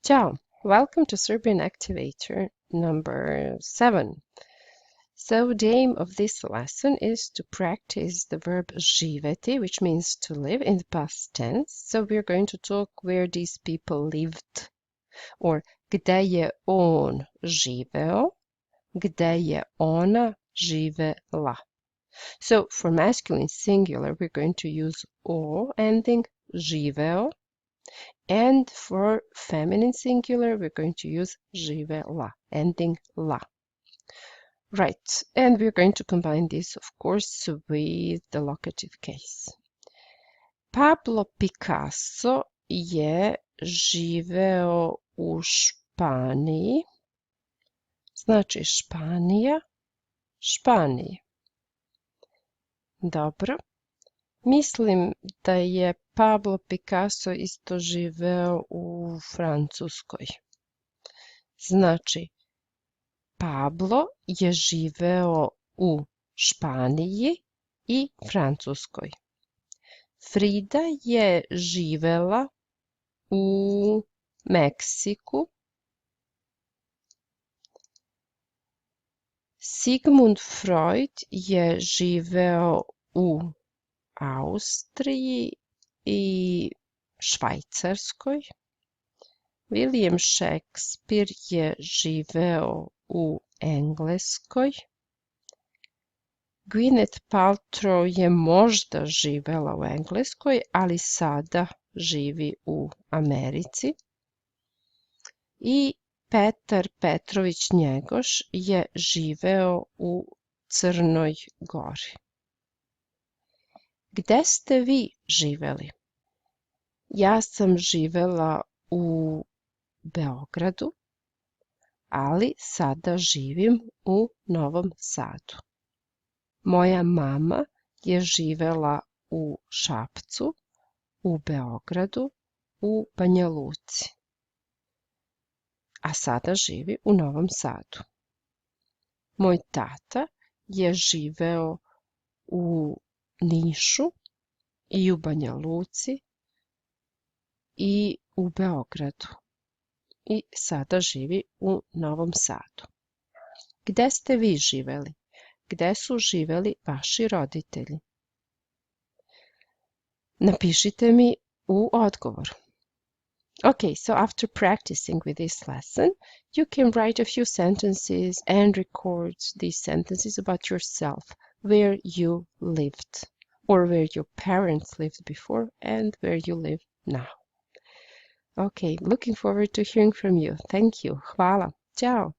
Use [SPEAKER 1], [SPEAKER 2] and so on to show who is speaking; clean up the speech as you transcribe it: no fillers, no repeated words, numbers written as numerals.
[SPEAKER 1] Ciao, welcome to Serbian Activator number 7. So the aim of this lesson is to practice the verb živeti, which means to live in the past tense. So we're going to talk where these people lived, or gde je on živeo, gde je ona živela. So for masculine singular, we're going to use o ending, živeo. And for feminine singular, we're going to use živela, ending la. Right, and we're going to combine this, of course, with the locative case. Pablo Picasso je živeo u Španiji. Znači Španija, Španiji. Dobro. Mislim da je Pablo Picasso isto živeo u Francuskoj. Znači, Pablo je živeo u Španiji i Francuskoj. Frida je živela u Meksiku. Sigmund Freud je živeo u Austriji i Švajcarskoj. William Shakespeare je živeo u Engleskoj. Gwyneth Paltrow je možda živela u Engleskoj, ali sada živi u Americi. I Petar Petrović Njegoš je živeo u Crnoj Gori. Gde ste vi živeli? Ja sam živela u Beogradu, ali sada živim u Novom Sadu. Moja mama je živela u Šapcu, u Beogradu, u Banja Luci, a sada živi u Novom Sadu. Moj tata je živeo u Nišu i u Banja Luci i u Beogradu i sada živi u Novom Sadu. Gde ste vi živeli? Gde su živeli vaši roditelji? Napišite mi u odgovor. Okay, so after practicing with this lesson, you can write a few sentences and record these sentences about yourself, where you lived, or where your parents lived before and where you live now. Okay, looking forward to hearing from you. Thank you. Hvala. Ciao.